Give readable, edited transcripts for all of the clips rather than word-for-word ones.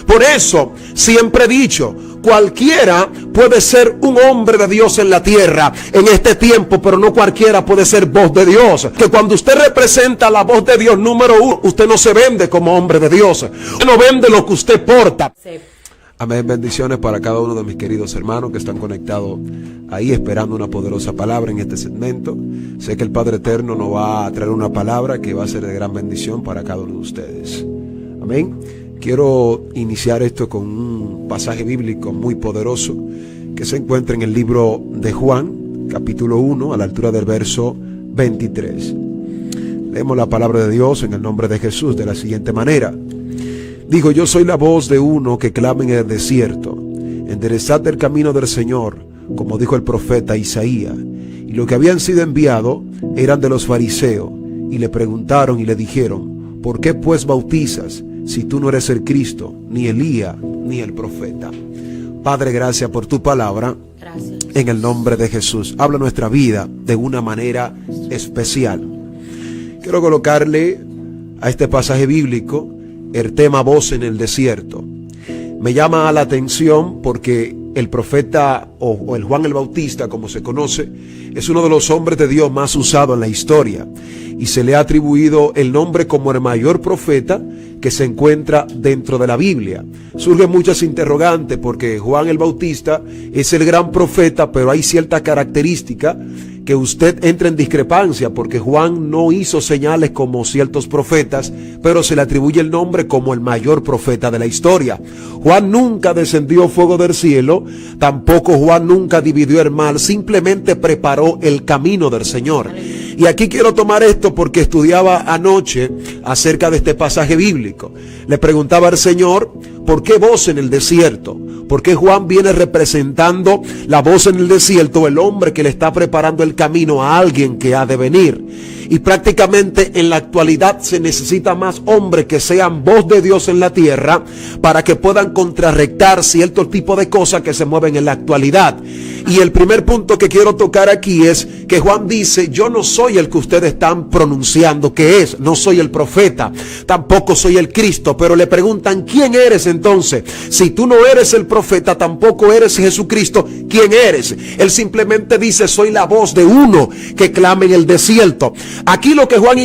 Por eso siempre he dicho, cualquiera puede ser un hombre de Dios en la tierra en este tiempo, pero no cualquiera puede ser voz de Dios. Que cuando usted representa la voz de Dios número uno, usted no se vende como hombre de Dios, usted no vende lo que usted porta. Sí. Amén, bendiciones para cada uno de mis queridos hermanos que están conectados ahí esperando una poderosa palabra en este segmento. Sé que el Padre Eterno nos va a traer una palabra que va a ser de gran bendición para cada uno de ustedes. Amén. Quiero iniciar esto con un pasaje bíblico muy poderoso que se encuentra en el libro de Juan, capítulo 1, a la altura del verso 23. Leemos la palabra de Dios en el nombre de Jesús de la siguiente manera. Dijo: yo soy la voz de uno que clama en el desierto, enderezad el camino del Señor, como dijo el profeta Isaías. Y los que habían sido enviados eran de los fariseos, y le preguntaron y le dijeron: ¿por qué pues bautizas, si tú no eres el Cristo, ni Elías, ni el profeta? Padre, gracias por tu palabra. Gracias. En el nombre de Jesús, habla nuestra vida de una manera especial. Quiero colocarle a este pasaje bíblico el tema voz en el desierto. Me llama la atención porque el profeta o el Juan el Bautista, como se conoce, es uno de los hombres de Dios más usados en la historia y se le ha atribuido el nombre como el mayor profeta que se encuentra dentro de la Biblia. Surgen muchas interrogantes porque Juan el Bautista es el gran profeta, pero hay ciertas características que usted entra en discrepancia porque Juan no hizo señales como ciertos profetas, pero se le atribuye el nombre como el mayor profeta de la historia. Juan nunca descendió fuego del cielo, tampoco Juan nunca dividió el mar, simplemente preparó el camino del Señor. Y aquí quiero tomar esto porque estudiaba anoche acerca de este pasaje bíblico. Le preguntaba al Señor: ¿por qué voz en el desierto? ¿Por qué Juan viene representando la voz en el desierto, el hombre que le está preparando el camino a alguien que ha de venir? Y prácticamente en la actualidad se necesita más hombres que sean voz de Dios en la tierra para que puedan contrarrestar cierto tipo de cosas que se mueven en la actualidad. Y el primer punto que quiero tocar aquí es que Juan dice: yo no soy el que ustedes están pronunciando que es, no soy el profeta, tampoco soy el Cristo. Pero le preguntan: ¿quién eres entonces? Si tú no eres el profeta, tampoco eres Jesucristo, ¿quién eres? Él simplemente dice: soy la voz de uno que clama en el desierto. Aquí lo que Juan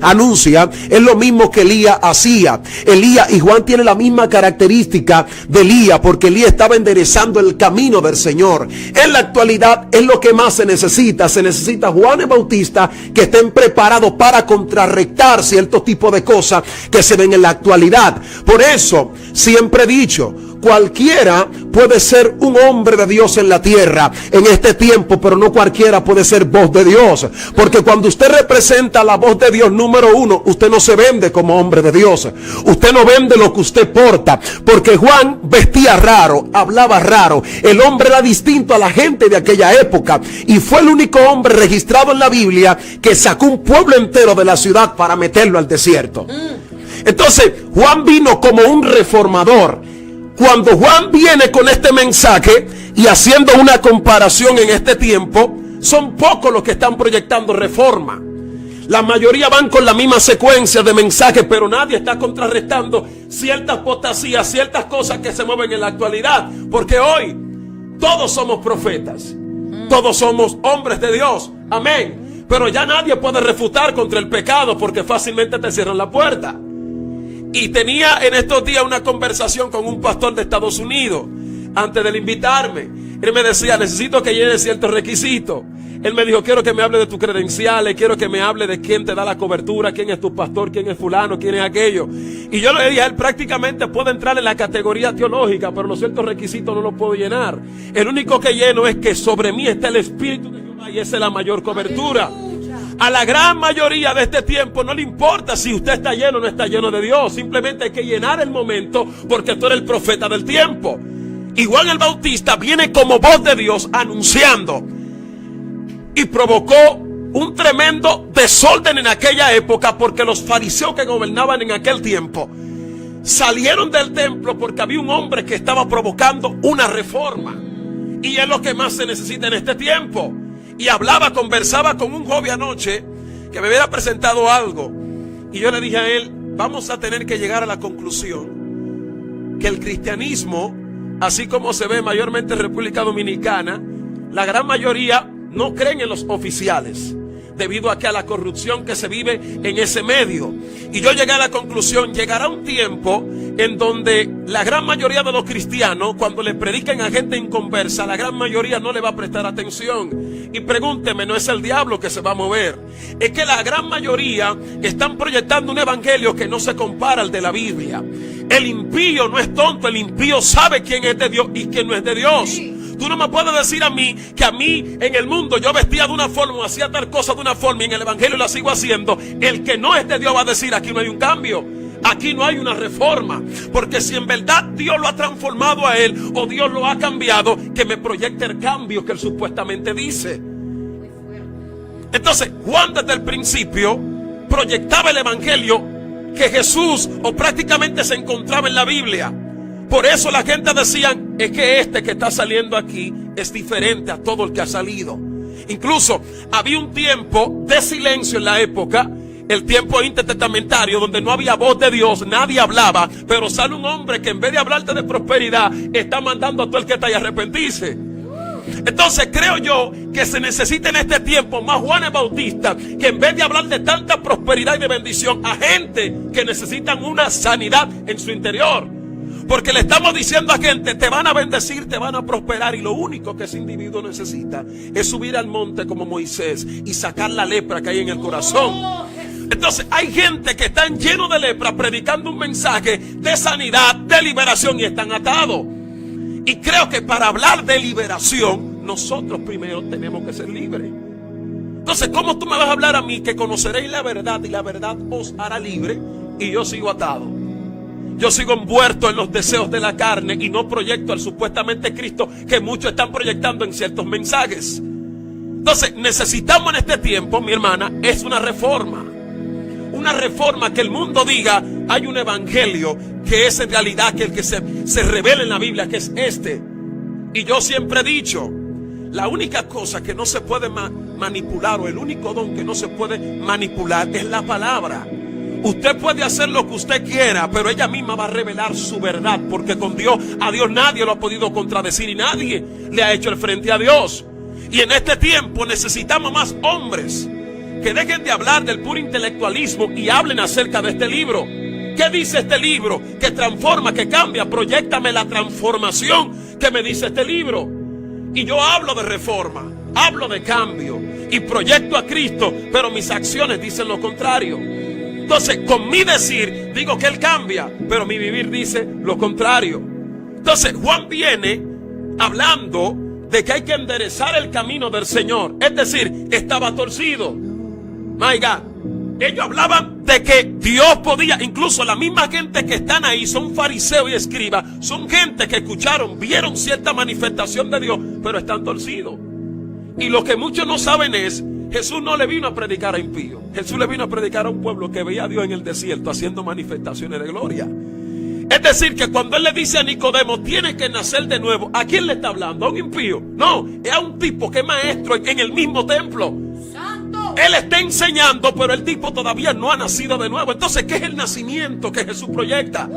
anuncia es lo mismo que Elías hacía. Elías y Juan tienen la misma característica de Elías, porque Elías estaba enderezando el camino del Señor. En la actualidad es lo que más se necesita. Se necesita Juan el Bautista que estén preparados para contrarrestar ciertos tipos de cosas que se ven en la actualidad. Por eso siempre he dicho, cualquiera puede ser un hombre de Dios en la tierra en este tiempo, pero no cualquiera puede ser voz de Dios. Porque cuando usted representa la voz de Dios número uno, usted no se vende como hombre de Dios. Usted no vende lo que usted porta. Porque Juan vestía raro, hablaba raro. El hombre era distinto a la gente de aquella época. Y fue el único hombre registrado en la Biblia que sacó un pueblo entero de la ciudad para meterlo al desierto. Entonces Juan vino como un reformador. Cuando Juan viene con este mensaje y haciendo una comparación en este tiempo, son pocos los que están proyectando reforma. La mayoría van con la misma secuencia de mensajes, pero nadie está contrarrestando ciertas apostasías, ciertas cosas que se mueven en la actualidad. Porque hoy todos somos profetas, todos somos hombres de Dios, amén. Pero ya nadie puede refutar contra el pecado porque fácilmente te cierran la puerta. Y tenía en estos días una conversación con un pastor de Estados Unidos antes de invitarme. Él me decía: necesito que llene ciertos requisitos. Él me dijo: quiero que me hable de tus credenciales, quiero que me hable de quién te da la cobertura, quién es tu pastor, quién es fulano, quién es aquello. Y yo le dije a él: prácticamente puede entrar en la categoría teológica, pero los ciertos requisitos no los puedo llenar. El único que lleno es que sobre mí está el Espíritu de Jehová y esa es la mayor cobertura. A la gran mayoría de este tiempo no le importa si usted está lleno o no está lleno de Dios. Simplemente hay que llenar el momento porque tú eres el profeta del tiempo. Y Juan el Bautista viene como voz de Dios anunciando. Y provocó un tremendo desorden en aquella época porque los fariseos que gobernaban en aquel tiempo salieron del templo porque había un hombre que estaba provocando una reforma. Y es lo que más se necesita en este tiempo. Y conversaba con un joven anoche que me hubiera presentado algo. Y yo le dije a él: vamos a tener que llegar a la conclusión que el cristianismo, así como se ve mayormente en República Dominicana, la gran mayoría no creen en los oficiales, debido a la corrupción que se vive en ese medio. Y yo llegué a la conclusión, llegará un tiempo en donde la gran mayoría de los cristianos, cuando le predican a gente inconversa, la gran mayoría no le va a prestar atención. Y pregúnteme, no es el diablo que se va a mover, es que la gran mayoría están proyectando un evangelio que no se compara al de la Biblia. El impío no es tonto, el impío sabe quién es de Dios y quién no es de Dios. Tú no me puedes decir a mí que a mí en el mundo yo vestía de una forma, hacía tal cosa de una forma y en el evangelio la sigo haciendo. El que no es de Dios va a decir, aquí no hay un cambio, aquí no hay una reforma. Porque si en verdad Dios lo ha transformado a él o Dios lo ha cambiado, que me proyecte el cambio que él supuestamente dice. Entonces Juan desde el principio proyectaba el evangelio que Jesús o prácticamente se encontraba en la Biblia. Por eso la gente decía, es que este que está saliendo aquí es diferente a todo el que ha salido. Incluso había un tiempo de silencio en la época, el tiempo intertestamentario, donde no había voz de Dios, nadie hablaba, pero sale un hombre que en vez de hablarte de prosperidad, está mandando a todo el que está ahí a arrepentirse. Entonces creo yo que se necesita en este tiempo más Juanes Bautistas, que en vez de hablar de tanta prosperidad y de bendición, a gente que necesitan una sanidad en su interior. Porque le estamos diciendo a gente, te van a bendecir, te van a prosperar, y lo único que ese individuo necesita es subir al monte como Moisés y sacar la lepra que hay en el corazón. Entonces hay gente que están llenos de lepra predicando un mensaje de sanidad, de liberación, y están atados. Y creo que para hablar de liberación, nosotros primero tenemos que ser libres. Entonces, ¿cómo tú me vas a hablar a mí que conoceréis la verdad y la verdad os hará libre, y yo sigo atado? Yo sigo envuelto en los deseos de la carne y no proyecto al supuestamente Cristo que muchos están proyectando en ciertos mensajes. Entonces necesitamos en este tiempo, mi hermana, es una reforma. Una reforma que el mundo diga, hay un evangelio que es en realidad que el que se revela en la Biblia, que es este. Y yo siempre he dicho, la única cosa que no se puede manipular, o el único don que no se puede manipular, es la palabra. Usted puede hacer lo que usted quiera, pero ella misma va a revelar su verdad, porque con Dios, a Dios nadie lo ha podido contradecir y nadie le ha hecho el frente a Dios. Y en este tiempo necesitamos más hombres que dejen de hablar del puro intelectualismo y hablen acerca de este libro. ¿Qué dice este libro? Que transforma, que cambia. Proyéctame la transformación que me dice este libro. Y yo hablo de reforma, hablo de cambio y proyecto a Cristo, pero mis acciones dicen lo contrario. Entonces, con mi decir, digo que Él cambia, pero mi vivir dice lo contrario. Entonces, Juan viene hablando de que hay que enderezar el camino del Señor. Es decir, estaba torcido. My God. Ellos hablaban de que Dios podía, incluso la misma gente que están ahí, son fariseos y escribas, son gente que escucharon, vieron cierta manifestación de Dios, pero están torcidos. Y lo que muchos no saben es, Jesús no le vino a predicar a impíos. Jesús le vino a predicar a un pueblo que veía a Dios en el desierto haciendo manifestaciones de gloria. Es decir, que cuando Él le dice a Nicodemo, tienes que nacer de nuevo, ¿a quién le está hablando? ¿A un impío? No, es a un tipo que es maestro en el mismo templo. ¡Santo! Él está enseñando, pero el tipo todavía no ha nacido de nuevo. Entonces, ¿qué es el nacimiento que Jesús proyecta?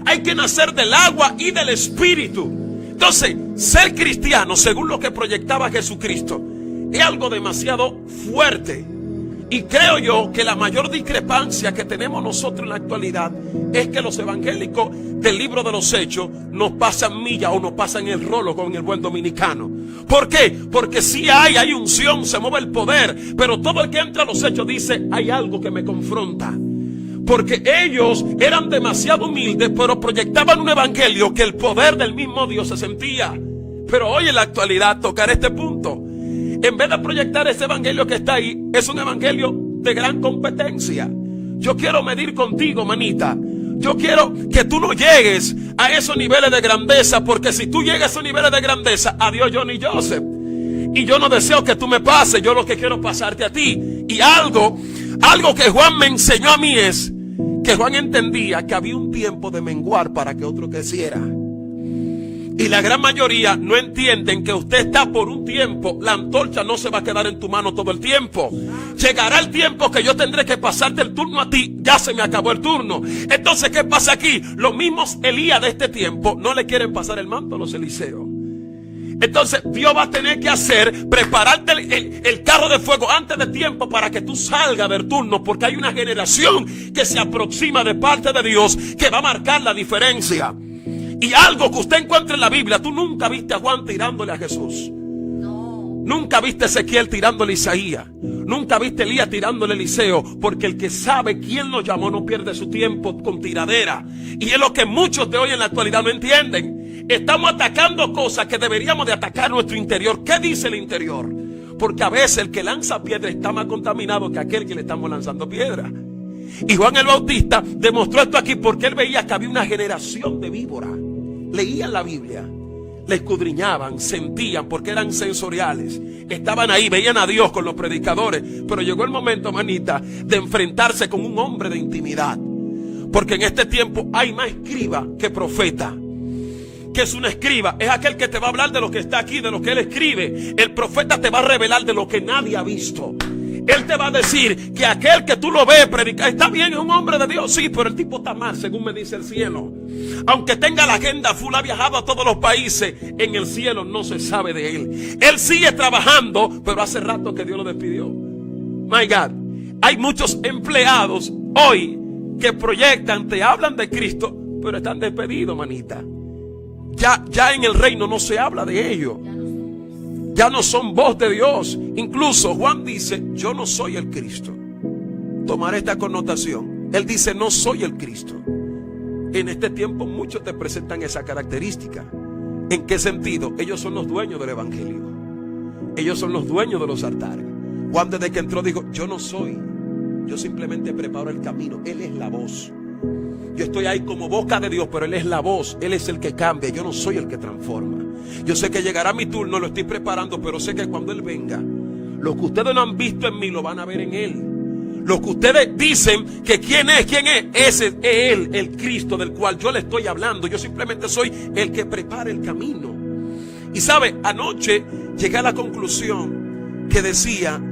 Hay que nacer del agua y del Espíritu. Entonces, ser cristiano, según lo que proyectaba Jesucristo, es algo demasiado fuerte. Y creo yo que la mayor discrepancia que tenemos nosotros en la actualidad es que los evangélicos del libro de los Hechos nos pasan milla o nos pasan el rolo con el buen dominicano. ¿Por qué? Porque sí hay unción, se mueve el poder, pero todo el que entra a los Hechos dice, hay algo que me confronta. Porque ellos eran demasiado humildes, pero proyectaban un evangelio que el poder del mismo Dios se sentía. Pero hoy en la actualidad tocar este punto, en vez de proyectar ese evangelio que está ahí, es un evangelio de gran competencia. Yo quiero medir contigo, manita. Yo quiero que tú no llegues a esos niveles de grandeza, porque si tú llegas a esos niveles de grandeza, adiós Johnny Joseph. Y yo no deseo que tú me pases, yo lo que quiero pasarte a ti. Y algo que Juan me enseñó a mí es que Juan entendía que había un tiempo de menguar para que otro creciera. Y la gran mayoría no entienden que usted está por un tiempo. La antorcha no se va a quedar en tu mano todo el tiempo. Llegará el tiempo que yo tendré que pasarte el turno a ti. Ya se me acabó el turno. Entonces, ¿qué pasa aquí? Los mismos Elías de este tiempo no le quieren pasar el manto a los Eliseos. Entonces Dios va a tener que prepararte el carro de fuego antes de tiempo para que tú salgas del turno, porque hay una generación que se aproxima de parte de Dios que va a marcar la diferencia. Y algo que usted encuentra en la Biblia, tú nunca viste a Juan tirándole a Jesús. No. Nunca viste a Ezequiel tirándole a Isaías. Nunca viste a Elías tirándole a Eliseo, porque el que sabe quién lo llamó no pierde su tiempo con tiradera. Y es lo que muchos de hoy en la actualidad no entienden. Estamos atacando cosas que deberíamos de atacar nuestro interior. ¿Qué dice el interior? Porque a veces el que lanza piedra está más contaminado que aquel que le estamos lanzando piedra. Y Juan el Bautista demostró esto aquí porque él veía que había una generación de víboras. Leían la Biblia, la escudriñaban, sentían, porque eran sensoriales. Estaban ahí, veían a Dios con los predicadores. Pero llegó el momento, manita, de enfrentarse con un hombre de intimidad. Porque en este tiempo hay más escriba que profeta. ¿Qué es un escriba? Es aquel que te va a hablar de lo que está aquí, de lo que él escribe. El profeta te va a revelar de lo que nadie ha visto. Él te va a decir que aquel que tú lo ves predicar, está bien, es un hombre de Dios, sí, pero el tipo está mal, según me dice el cielo. Aunque tenga la agenda full, ha viajado a todos los países, en el cielo no se sabe de él. Él sigue trabajando, pero hace rato que Dios lo despidió. My God, hay muchos empleados hoy que proyectan, te hablan de Cristo, pero están despedidos, manita. Ya en el reino no se habla de ellos. Ya no son voz de Dios. Incluso Juan dice, yo no soy el Cristo. Tomar esta connotación. Él dice, no soy el Cristo. En este tiempo muchos te presentan esa característica. ¿En qué sentido? Ellos son los dueños del evangelio. Ellos son los dueños de los altares. Juan desde que entró dijo, yo no soy. Yo simplemente preparo el camino. Él es la voz. Yo estoy ahí como boca de Dios, pero Él es la voz. Él es el que cambia. Yo no soy el que transforma. Yo sé que llegará mi turno, lo estoy preparando, pero sé que cuando Él venga, lo que ustedes no han visto en mí, lo van a ver en Él. Lo que ustedes dicen que quién es, ese es Él, el Cristo del cual yo le estoy hablando. Yo simplemente soy el que prepara el camino. Y sabe, anoche llegué a la conclusión que decía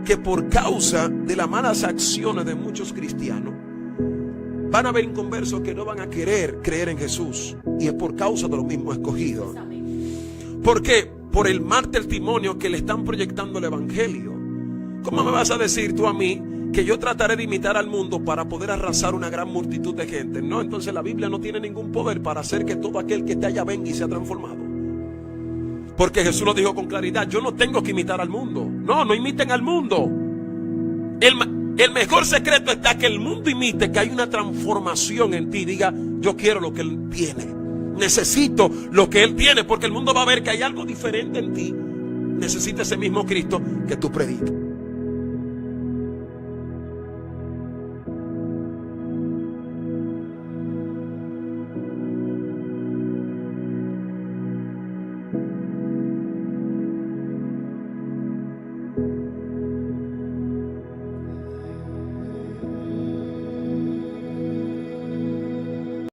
que por causa de las malas acciones de muchos cristianos, van a haber inconversos que no van a querer creer en Jesús. Y es por causa de los mismos escogidos. ¿Por qué? Por el mal testimonio que le están proyectando el evangelio. ¿Cómo me vas a decir tú a mí que yo trataré de imitar al mundo para poder arrasar una gran multitud de gente? No, entonces la Biblia no tiene ningún poder para hacer que todo aquel que esté allá venga y sea transformado. Porque Jesús lo dijo con claridad, yo no tengo que imitar al mundo. No imiten al mundo. El mejor secreto está que el mundo imite que hay una transformación en ti. Diga, yo quiero lo que Él tiene. Necesito lo que Él tiene, porque el mundo va a ver que hay algo diferente en ti. Necesita ese mismo Cristo que tú predicas.